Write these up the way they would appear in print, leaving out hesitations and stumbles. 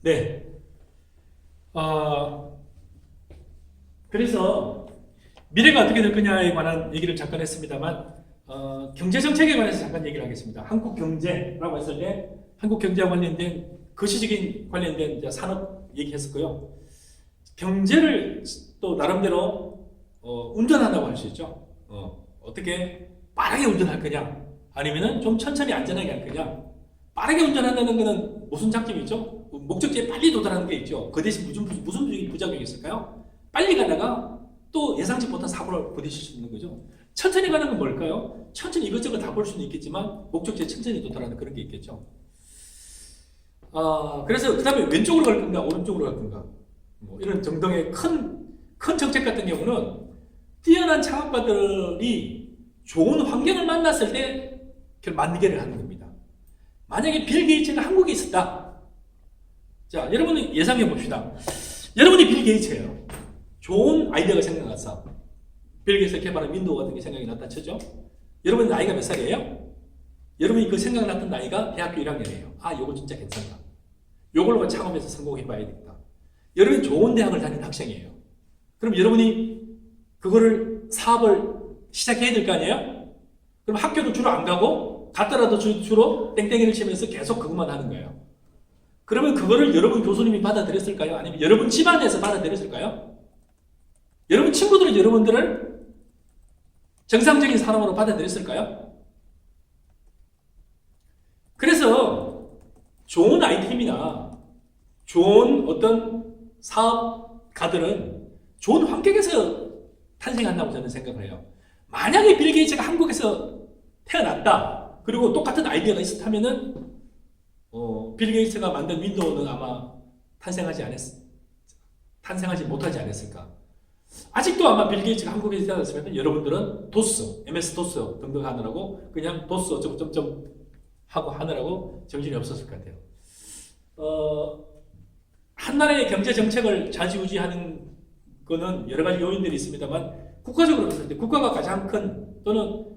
네. 그래서 미래가 어떻게 될 거냐에 관한 얘기를 잠깐 했습니다만, 경제 정책에 관해서 잠깐 얘기를 하겠습니다. 한국 경제라고 했을 때 한국 경제와 관련된 거시적인 관련된 이제 산업 얘기했었고요. 경제를 또 나름대로 운전한다고 할 수 있죠. 어떻게 빠르게 운전할 거냐, 아니면은 좀 천천히 안전하게 할 거냐. 빠르게 운전한다는 것은 무슨 장점이 있죠? 목적지에 빨리 도달하는 게 있죠. 그 대신 무슨 부작용이 있을까요? 빨리 가다가 또 예상치 못한 사고를 부딪힐 수 있는 거죠. 천천히 가는 건 뭘까요? 천천히 이것저것 다 볼 수는 있겠지만 목적지에 천천히 도달하는 그런 게 있겠죠. 그래서 그 다음에 왼쪽으로 갈 건가 오른쪽으로 갈 건가 뭐 이런 등등의 큰 정책 같은 경우는 뛰어난 창업가들이 좋은 환경을 만났을 때 만들기를 하는 겁니다. 만약에 빌 게이츠가 한국에 있었다. 자, 여러분은 예상해 봅시다. 여러분이 빌 게이츠예요. 좋은 아이디어가 생각났어. 빌 게이츠가 개발한 윈도우 같은 게 생각이 났다 쳐죠. 여러분 나이가 몇 살이에요? 여러분이 그 생각났던 나이가 대학교 1학년이에요. 요거 진짜 괜찮다. 요걸로 창업해서 성공해 봐야 되겠다. 여러분이 좋은 대학을 다닌 학생이에요. 그럼 여러분이 그거를 사업을 시작해야 될 거 아니에요? 그럼 학교도 주로 안 가고 갔더라도 주로 땡땡이를 치면서 계속 그것만 하는 거예요. 그러면 그거를 여러분 교수님이 받아들였을까요? 아니면 여러분 집안에서 받아들였을까요? 여러분 친구들은 여러분들을 정상적인 사람으로 받아들였을까요? 그래서 좋은 아이템이나 좋은 어떤 사업가들은 좋은 환경에서 탄생한다고 저는 생각을 해요. 만약에 빌 게이츠가 한국에서 태어났다. 그리고 똑같은 아이디어가 있었다면은 빌 게이츠가 만든 윈도우는 아마 탄생하지 못하지 않았을까. 아직도 아마 빌 게이츠가 한국에서 태어났으면 여러분들은 도스, MS 도스 등등 하느라고 그냥 도스 어쩌고저쩌고 하고 하느라고 정신이 없었을 것 같아요. 한 나라의 경제 정책을 좌지우지하는 거는 여러 가지 요인들이 있습니다만 국가적으로 봤을 때 국가가 가장 큰 또는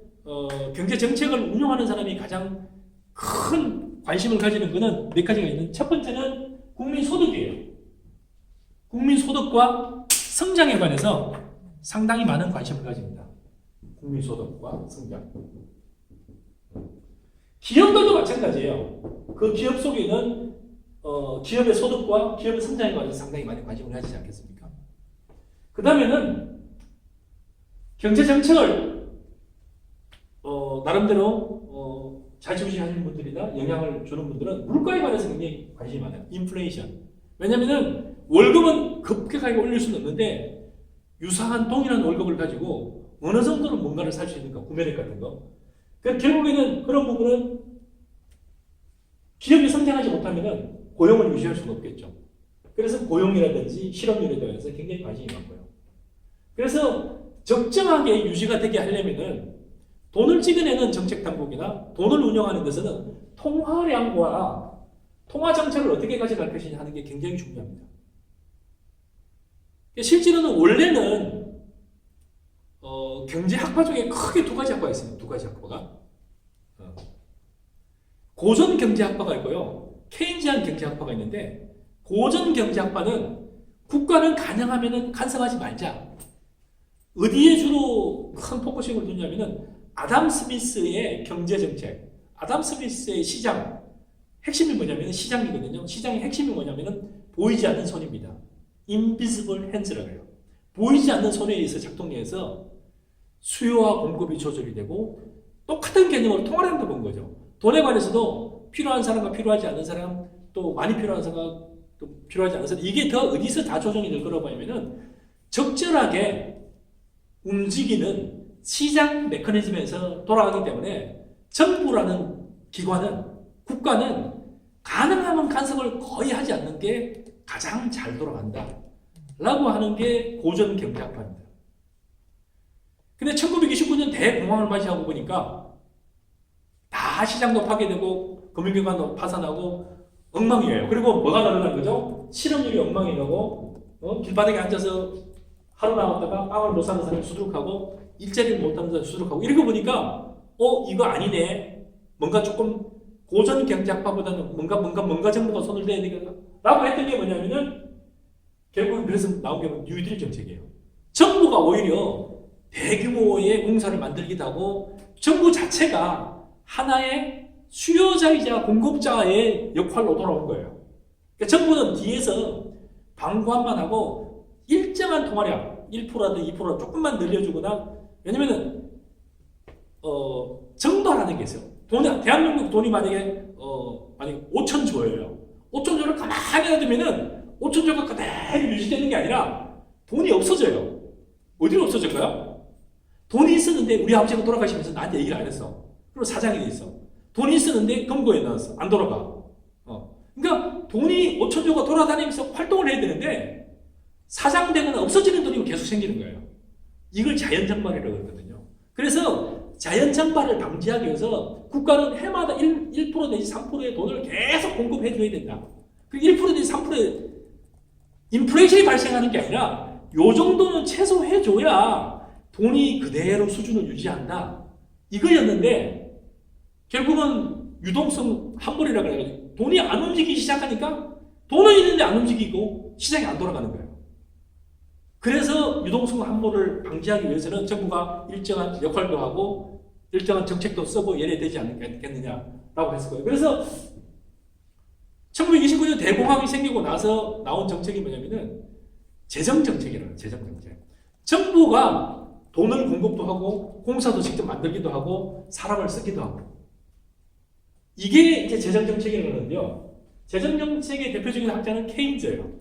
경제 정책을 운영하는 사람이 가장 큰 관심을 가지는 것은 몇 가지가 있는. 첫 번째는 국민 소득이에요. 국민 소득과 성장에 관해서 상당히 많은 관심을 가집니다. 국민 소득과 성장. 기업들도 마찬가지예요. 그 기업 속에 있는 기업의 소득과 기업의 성장에 관해서 상당히 많이 관심을 가지지 않겠습니까? 그 다음에는 경제 정책을 나름대로 좌지우지하는 분들이나 영향을 주는 분들은 물가에 관해서 굉장히 관심이 많아요. 인플레이션. 왜냐하면 월급은 급격하게 올릴 수는 없는데 유사한 동일한 월급을 가지고 어느 정도는 뭔가를 살 수 있는가, 구매력 같은 거. 그러니까 결국에는 그런 부분은 기업이 성장하지 못하면 고용을 유지할 수는 없겠죠. 그래서 고용이라든지 실업률에 대해서 굉장히 관심이 많고요. 그래서 적정하게 유지가 되게 하려면은 돈을 찍어내는 정책 당국이나 돈을 운영하는 데서는 통화량과 통화 정책을 어떻게 가져갈 것이냐 하는 게 굉장히 중요합니다. 실제로는 원래는 경제 학파 중에 크게 두 가지 학파가 있습니다. 두 가지 학파가. 고전 경제 학파가 있고요. 케인지안 경제 학파가 있는데, 고전 경제 학파는 국가는 가능하면은 간섭하지 말자. 어디에 주로 큰 포커싱을 두냐면은 아담 스미스의 경제 정책, 아담 스미스의 시장, 핵심이 뭐냐면 시장이거든요. 시장의 핵심이 뭐냐면은 보이지 않는 손입니다. invisible hands라고 해요. 보이지 않는 손에 의해서 작동해서 수요와 공급이 조절이 되고 똑같은 개념으로 통화량도 본 거죠. 돈에 관해서도 필요한 사람과 필요하지 않은 사람, 또 많이 필요한 사람, 또 필요하지 않은 사람, 이게 더 어디서 다 조정이 될 거라고 하면은 적절하게 움직이는 시장 메커니즘에서 돌아가기 때문에 정부라는 기관은, 국가는 가능하면 간섭을 거의 하지 않는 게 가장 잘 돌아간다 라고 하는 게 고전 경제학파입니다. 근데 1929년 대공황을 맞이하고 보니까 다 시장도 파괴되고 금융기관도 파산하고 엉망이에요. 그리고 뭐가 늘어난 거죠? 실업률이 엉망이 되고 길바닥에 앉아서 하루 나왔다가 빵을 못 사는 사람이 수두룩하고 일자리를 못 하는 사람이 수두룩하고 이러고 보니까 이거 아니네. 뭔가 조금 고전 경제학파보다는 뭔가 정부가 손을 대야 되겠다라고 라고 했던 게 뭐냐면은 결국은 그래서 나온 게 뉴딜 정책이에요. 정부가 오히려 대규모의 공사를 만들기도 하고 정부 자체가 하나의 수요자이자 공급자의 역할로 돌아온 거예요. 그러니까 정부는 뒤에서 방관만 하고 일정한 통화량 1%라든 2% 조금만 늘려주거나 왜냐면은 정도라는 게 있어요. 대한민국 돈이 만약에 5천조예요. 5천조를 가만히 놔두면은 5천조가 그대로 유지되는 게 아니라 돈이 없어져요. 어디로 없어질까요? 돈이 있었는데 우리 아버지가 돌아가시면서 나한테 얘기를 안 했어. 그리고 사장이 돼 있어. 돈이 있었는데 금고에 넣었어. 안 돌아가. 그러니까 돈이 5천조가 돌아다니면서 활동을 해야 되는데 사장되거나 없어지는 돈이 계속 생기는 거예요. 이걸 자연장발이라고 그러거든요. 그래서 자연장발을 방지하기 위해서 국가는 해마다 1% 내지 3%의 돈을 계속 공급해 줘야 된다. 그 1% 내지 3%의 인플레이션이 발생하는 게 아니라 요 정도는 최소 해줘야 돈이 그대로 수준을 유지한다. 이거였는데 결국은 유동성 환불이라고 해가지고 돈이 안 움직이기 시작하니까 돈은 있는데 안 움직이고 시장이 안 돌아가는 거예요. 그래서 유동성 환불을 방지하기 위해서는 정부가 일정한 역할도 하고 일정한 정책도 쓰고 이래야 되지 않겠느냐라고 했을 거예요. 그래서 1929년 대공황이 생기고 나서 나온 정책이 뭐냐면은 재정정책이라는 재정정책. 정부가 돈을 공급도 하고 공사도 직접 만들기도 하고 사람을 쓰기도 하고 이게 이제 재정정책이라고 하는데요. 재정정책의 대표적인 학자는 케인즈예요.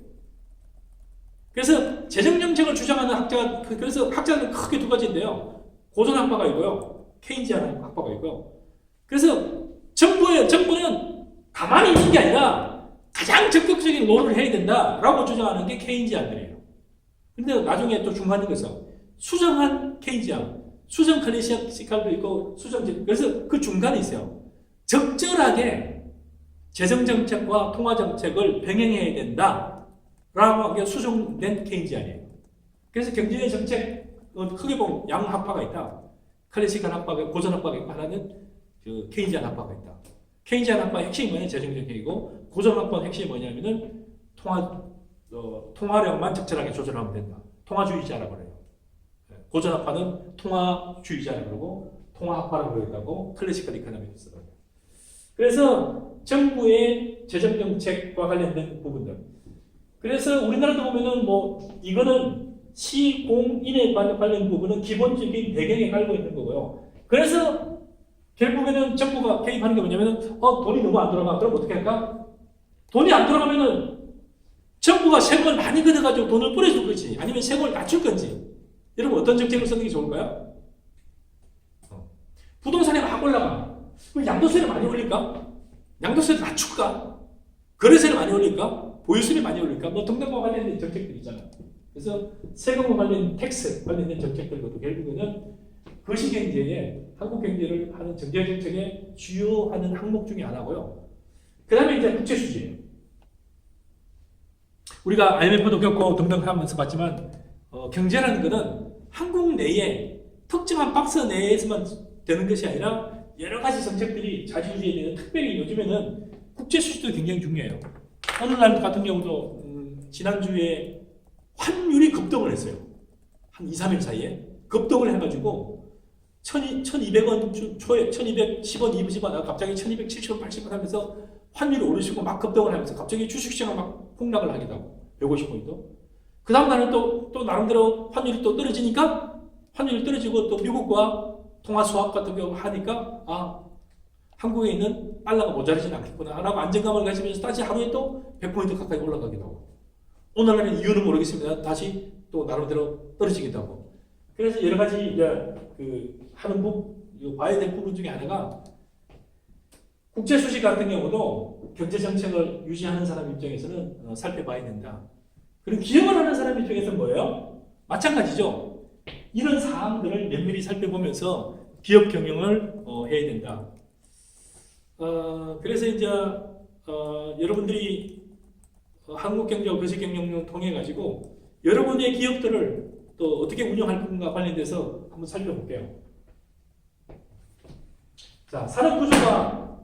그래서 재정정책을 주장하는 학자가 그래서 학자는 크게 두 가지인데요. 고전학파가 있고요. 케인지안 학파가 있고요. 그래서 정부는 가만히 있는 게 아니라 가장 적극적인 롤을 해야 된다라고 주장하는 게 케인지안들이에요. 근데 나중에 또 중간에 그래서 수정한 케인지안, 수정 클래시칼도 있고 그래서 그 중간에 있어요. 적절하게 재정정책과 통화정책을 병행해야 된다라고 한 게 수정된 케인지안이에요. 그래서 경제 정책 크게 보면 양학파가 있다. 클래시칼 학파가 고전 학파가 있고 하나는 그 케인지안 학파가 있다. 케인지안 학파의 핵심이 뭐냐면 재정정책이고 고전 학파의 핵심이 뭐냐면은 통화량만 적절하게 조절하면 된다. 통화주의자라고 그래요. 고전 학파는 통화주의자라고 그러고 통화학파라고 그러고 클래시컬 이코노미스라고 그래요. 그래서 정부의 재정정책과 관련된 부분들. 그래서 우리나라도 보면은 이거는 시공인에 관련 부분은 기본적인 배경에 깔고 있는 거고요. 그래서 결국에는 정부가 개입하는 게 뭐냐면은 돈이 너무 안 들어가. 그럼 어떻게 할까? 돈이 안 들어가면은 정부가 세금을 많이 걷어가지고 돈을 뿌려줄 건지 아니면 세금을 낮출 건지 여러분 어떤 정책을 쓰는 게 좋을까요? 부동산이 막 올라가. 그럼 양도세를 많이 올릴까? 양도세를 낮출까? 거래세를 많이 올릴까? 보유세를 많이 올릴까? 등등과 관련된 정책들이 있잖아요. 그래서 세금과 관련 텍스 관련된 정책들도 결국에는 거시경제에 한국 경제를 하는 경제정책의 주요하는 항목 중에 하나고요. 그 다음에 이제 국제수지예요. 우리가 IMF도 겪고 등등 하면서 봤지만 경제라는 것은 한국 내에 특정한 박스 내에서만 되는 것이 아니라 여러 가지 정책들이 자주주의에 대해서 특별히 요즘에는 국제수지도 굉장히 중요해요. 어느 날 같은 경우도 지난주에 환율이 급등을 했어요. 한 2, 3일 사이에 급등을 해가지고 1200원 초에 1210원, 20원 갑자기 1270원, 80원 하면서 환율이 오르시고 막 급등을 하면서 갑자기 주식시장을 막 폭락을 하기도 하고 150포인트. 그 다음 날은 또 나름대로 환율이 또 떨어지니까 환율이 떨어지고 또 미국과 통화 수합 같은 경우 하니까 한국에 있는 달러가 모자라진 않겠구나 라고 안정감을 가지면서 다시 하루에 또 100포인트 가까이 올라가기도 하고 오늘날은 이유는 모르겠습니다. 다시 또 나름대로 떨어지기도 하고 그래서 여러 가지 이제 봐야 될 부분 중에 하나가 국제 수지 같은 경우도 경제 정책을 유지하는 사람 입장에서는 살펴봐야 된다. 그리고 기업을 하는 사람 입장에서는 뭐예요? 마찬가지죠. 이런 사항들을 면밀히 살펴보면서 기업 경영을 해야 된다. 그래서 이제 여러분들이 한국 경제와 거시 경영을 통해 가지고 여러분의 기업들을 또 어떻게 운영할 건가 관련돼서 한번 살펴볼게요. 자, 산업 구조가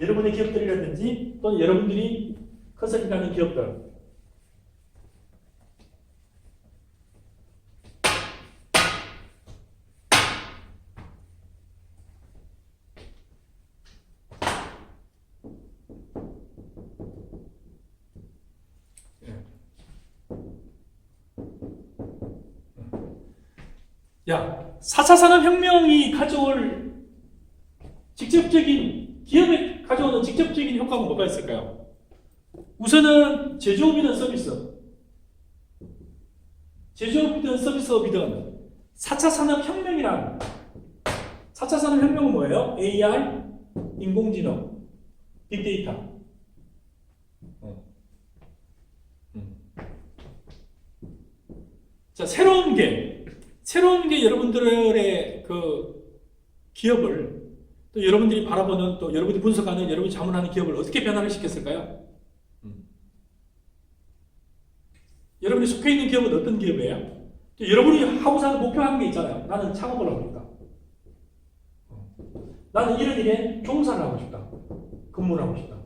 여러분의 기업들이라든지 또는 여러분들이 컨설팅하는 기업들. 야, 4차 산업혁명이 가져올 직접적인, 기업에 가져오는 직접적인 효과가 뭐가 있을까요? 우선은 제조업이든 서비스업, 제조업이든 서비스업이든 4차 산업혁명이란, 4차 산업혁명은 뭐예요? AI, 인공지능, 빅데이터. 자, 새로운 게 여러분들의 그 기업을, 또 여러분들이 바라보는, 또 여러분들이 분석하는, 여러분이 자문하는 기업을 어떻게 변화를 시켰을까요? 여러분이 속해 있는 기업은 어떤 기업이에요? 또 여러분이 하고 사는 목표하는 게 있잖아요. 나는 창업을 하고 싶다. 나는 이런 일에 종사를 하고 싶다. 근무를 하고 싶다.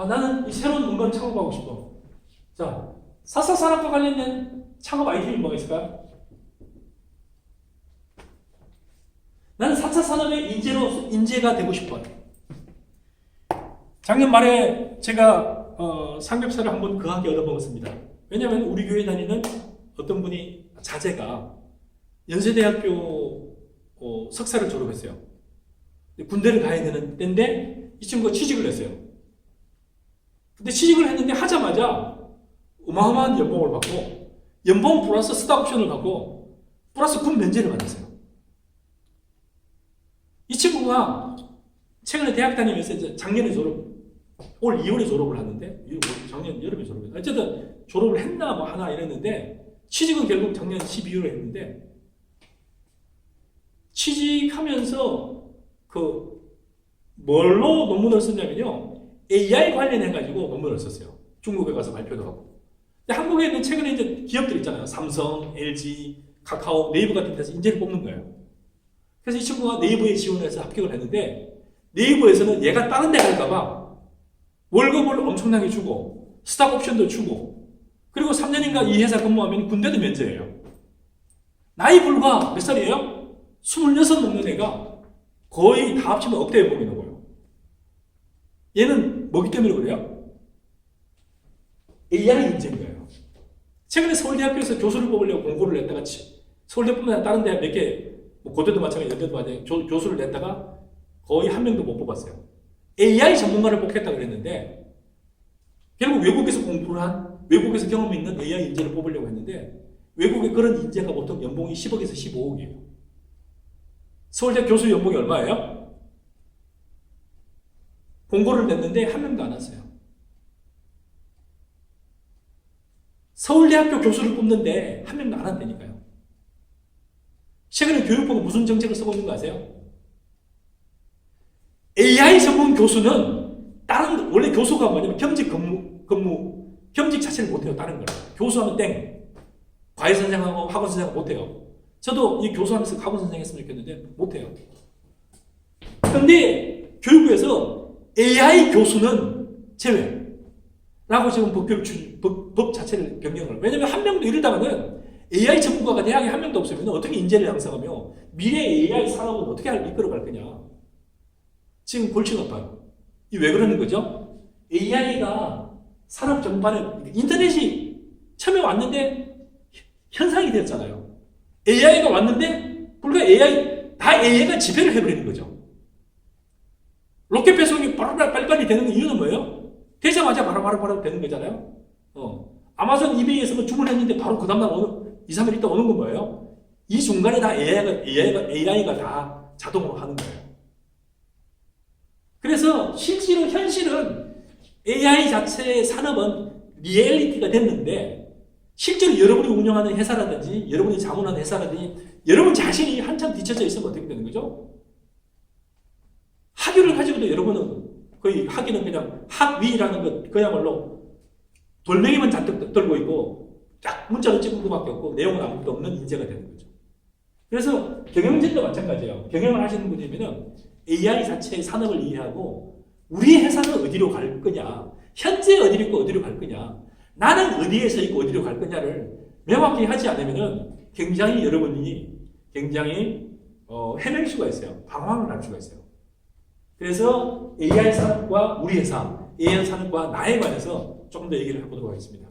나는 이 새로운 뭔가를 창업하고 싶어. 자, 4차 산업과 관련된 창업 아이템이 뭐가 있을까요? 나는 4차 산업의 인재가 되고 싶어요. 작년 말에 제가 삼겹살을 한번 거하게 얻어먹었습니다. 왜냐하면 우리 교회 다니는 어떤 분이 자제가 연세대학교 석사를 졸업했어요. 군대를 가야 되는 때인데 이 친구가 취직을 했어요. 근데 취직을 했는데 하자마자 어마어마한 연봉을 받고, 연봉 플러스 스탁 옵션을 받고, 플러스 군 면제를 받았어요. 이 친구가 최근에 대학 다니면서 이제 작년에 올 2월에 졸업을 하는데, 작년 여름에 졸업했어요. 어쨌든 졸업을 했나 뭐 하나 이랬는데, 취직은 결국 작년 12월에 했는데, 취직하면서 뭘로 논문을 썼냐면요, AI 관련해가지고 논문을 썼어요. 중국에 가서 발표도 하고. 근데 한국에 있는 최근에 이제 기업들 있잖아요. 삼성, LG, 카카오, 네이버 같은 데서 인재를 뽑는 거예요. 그래서 이 친구가 네이버에 지원해서 합격을 했는데, 네이버에서는 얘가 다른 데 갈까봐 월급을 엄청나게 주고, 스탁 옵션도 주고, 그리고 3년인가 이 회사 근무하면 군대도 면제예요. 나이 불과 몇 살이에요? 26 넘는 애가 거의 다 합치면 억대 연봉이 있는 거예요. 얘는 뭐기 때문에 그래요? AI 인재인 거예요. 최근에 서울대학교에서 교수를 뽑으려고 공고를 냈다가, 서울대뿐만 아니라 다른 대학 몇 개, 고대도 마찬가지, 연대도 마찬가지, 교수를 냈다가 거의 한 명도 못 뽑았어요. AI 전문가를 뽑겠다고 그랬는데, 결국 외국에서 공부를 한, 외국에서 경험이 있는 AI 인재를 뽑으려고 했는데, 외국의 그런 인재가 보통 연봉이 10억에서 15억이에요. 서울대 교수 연봉이 얼마예요? 공고를 냈는데 한 명도 안 왔어요. 서울대학교 교수를 뽑는데 한 명도 안 한다니까요. 최근에 교육부가 무슨 정책을 쓰고 있는 거 아세요? AI 전문 교수는 원래 교수가 뭐냐면 겸직 겸직 자체를 못해요. 다른 걸. 교수하면 땡. 과외 선생하고 학원 선생하고 못해요. 저도 이 교수하면서 학원 선생 했으면 좋겠는데 못해요. 근데 교육부에서 AI 교수는 제외. 라고 지금 법 자체를 변경을. 왜냐면 한 명도 이러다가는 AI 전문가가 대학에 한 명도 없으면 어떻게 인재를 양성하며 미래 AI 산업은 어떻게 이끌어갈 거냐. 지금 골치가 아파요. 이 왜 그러는 거죠? AI가 산업 전반에, 인터넷이 처음에 왔는데 현상이 되었잖아요. AI가 왔는데 불과 AI가 지배를 해버리는 거죠. 로켓 배송이 빨리빨리 되는 이유는 뭐예요? 되자마자 바로 되는 거잖아요. 아마존 이베이에서 주문했는데 바로 그 다음날 2, 3일 있다 오는 건 뭐예요? 이 중간에 다 AI가 다 자동으로 하는 거예요. 그래서 실제로 현실은 AI 자체의 산업은 리얼리티가 됐는데, 실제로 여러분이 운영하는 회사라든지 여러분이 자문하는 회사라든지 여러분 자신이 한참 뒤쳐져 있으면 어떻게 되는 거죠? 학위를 가지고도 여러분은 거의 학위는 그냥 학위라는 것 그야말로 돌멩이만 잔뜩 들고 있고 딱 문자로 찍은 것밖에 없고 내용은 아무것도 없는 인재가 되는 거죠. 그래서 경영진도 마찬가지예요. 경영을 하시는 분이면 AI 자체의 산업을 이해하고 우리 회사는 어디로 갈 거냐, 현재 어디로 있고 어디로 갈 거냐, 나는 어디에서 있고 어디로 갈 거냐를 명확히 하지 않으면은 굉장히 여러분이 굉장히 헤맬 수가 있어요. 방황을 할 수가 있어요. 그래서 AI 산업과 우리 회사, AI 산업과 나에 관해서 조금 더 얘기를 해보도록 하겠습니다.